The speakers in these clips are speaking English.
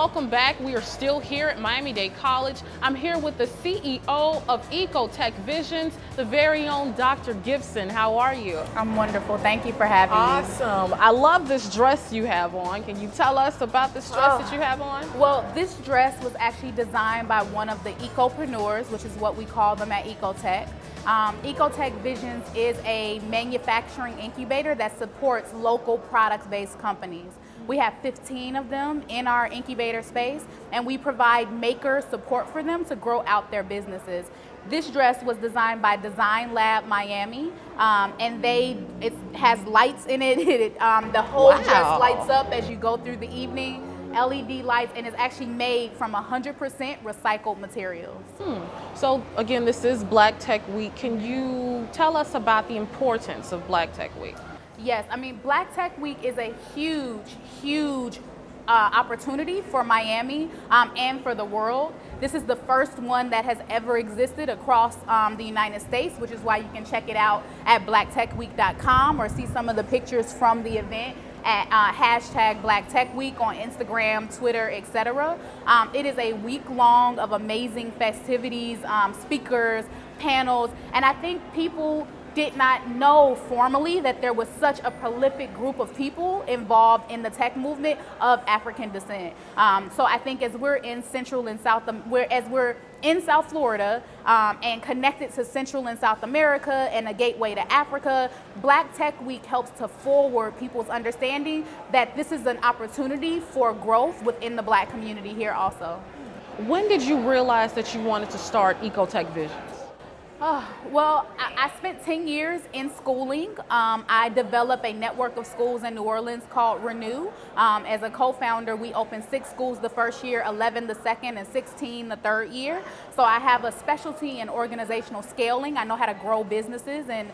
welcome back. We are still here at Miami-Dade College. I'm here with the CEO of Ecotech Visions, the very own Dr. Gibson. How are you? I'm wonderful. Thank you for having me. Awesome. I love this dress you have on. Can you tell us about this dress that you have on? Well, this dress was actually designed by one of the ecopreneurs, which is what we call them at Ecotech. Ecotech Visions is a manufacturing incubator that supports local product-based companies. We have 15 of them in our incubator space, and we provide maker support for them to grow out their businesses. This dress was designed by Design Lab Miami, and it has lights in it. The whole dress lights up as you go through the evening. LED lights, and it's actually made from 100% recycled materials. So again, this is Black Tech Week. Can you tell us about the importance of Black Tech Week? Yes, I mean, Black Tech Week is a huge opportunity for Miami and for the world. This is the first one that has ever existed across the United States, which is why you can check it out at blacktechweek.com or see some of the pictures from the event at hashtag Black Tech Week on Instagram, Twitter, etc. It is a week long of amazing festivities, speakers, panels, and I think people did not know formally that there was such a prolific group of people involved in the tech movement of African descent. So I think as we're in we're in South Florida and connected to Central and South America and a gateway to Africa, Black Tech Week helps to forward people's understanding that this is an opportunity for growth within the Black community here also. When did you realize that you wanted to start Ecotech Visions? Well, I spent 10 years in schooling. I developed a network of schools in New Orleans called Renew. As a co-founder, we opened 6 schools the first year, 11 the second, and 16 the third year. So I have a specialty in organizational scaling. I know how to grow businesses and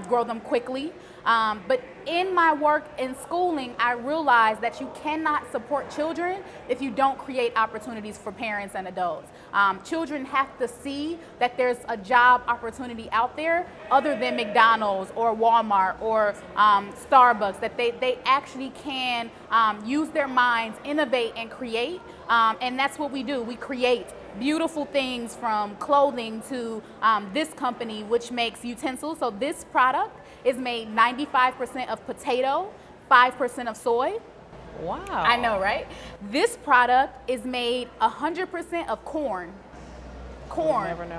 grow them quickly. But in my work in schooling, I realized that you cannot support children if you don't create opportunities for parents and adults. Children have to see that there's a job opportunity out there other than McDonald's or Walmart or Starbucks, that they actually can use their minds, innovate, and create. And that's what we do. We create beautiful things from clothing to this company, which makes utensils. So this product is made 95% of potato, 5% of soy. Wow. I know, right? This product is made 100% of corn.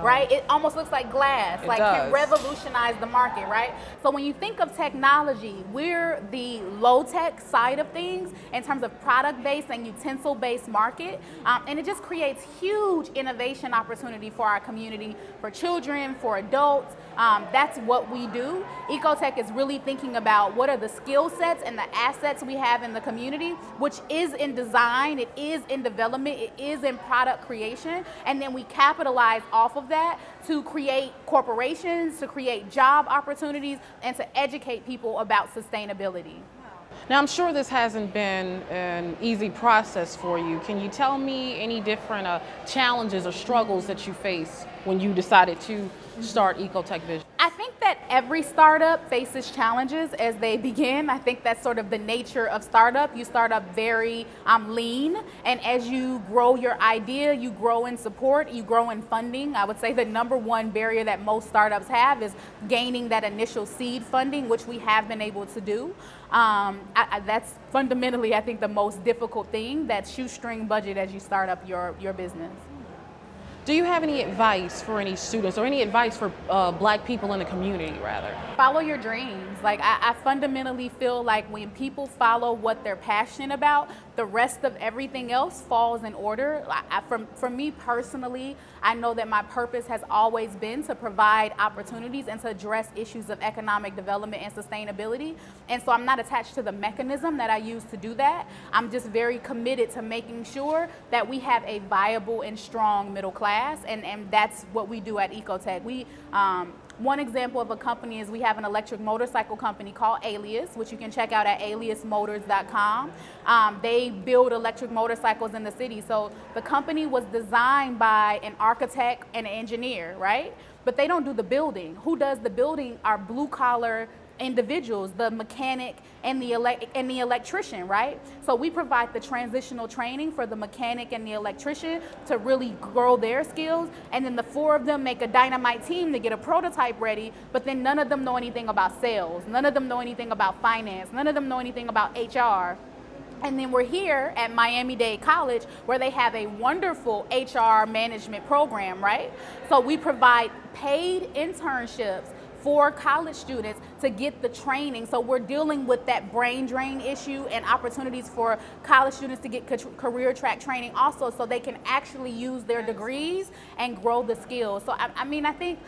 Right? It almost looks like glass, can revolutionize the market, right? So when you think of technology, we're the low-tech side of things in terms of product-based and utensil-based market, and it just creates huge innovation opportunity for our community, for children, for adults. That's what we do. Ecotech is really thinking about what are the skill sets and the assets we have in the community, which is in design, it is in development, it is in product creation, and then we capitalize off of that to create corporations, to create job opportunities, and to educate people about sustainability. Now, I'm sure this hasn't been an easy process for you. Can you tell me any different challenges or struggles that you face when you decided to start Ecotech Vision? I think that every startup faces challenges as they begin. I think that's sort of the nature of startup. You start up very lean, and as you grow your idea, you grow in support, you grow in funding. I would say the number one barrier that most startups have is gaining that initial seed funding, which we have been able to do. That's fundamentally, I think, the most difficult thing, that shoestring budget as you start up your business. Do you have any advice for any students or any advice for Black people in the community, rather? Follow your dreams. I fundamentally feel like when people follow what they're passionate about, the rest of everything else falls in order. For me personally, I know that my purpose has always been to provide opportunities and to address issues of economic development and sustainability. And so I'm not attached to the mechanism that I use to do that. I'm just very committed to making sure that we have a viable and strong middle class, and that's what we do at Ecotech. One example of a company is we have an electric motorcycle company called Alias, which you can check out at aliasmotors.com. They build electric motorcycles in the city. So the company was designed by an architect and an engineer, right? But they don't do the building. Who does the building are blue collar individuals, the mechanic and the electrician, right? So we provide the transitional training for the mechanic and the electrician to really grow their skills, and then the 4 of them make a dynamite team to get a prototype ready, but then none of them know anything about sales, none of them know anything about finance, none of them know anything about HR. And then we're here at Miami-Dade College, where they have a wonderful HR management program, right? So we provide paid internships for college students to get the training. So we're dealing with that brain drain issue and opportunities for college students to get career track training also, so they can actually use their degrees and grow the skills. So I mean, I think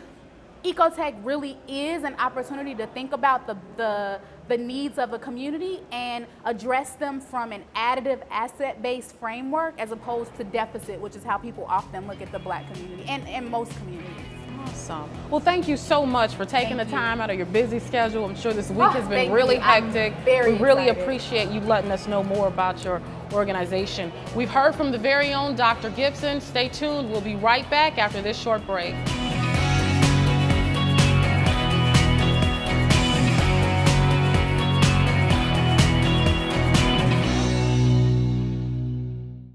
Ecotech really is an opportunity to think about the needs of a community and address them from an additive asset-based framework as opposed to deficit, which is how people often look at the Black community and most communities. Awesome. Well, thank you so much for taking the time out of your busy schedule. I'm sure this week has been really hectic. We really appreciate you letting us know more about your organization. We've heard from the very own Dr. Gibson. Stay tuned. We'll be right back after this short break.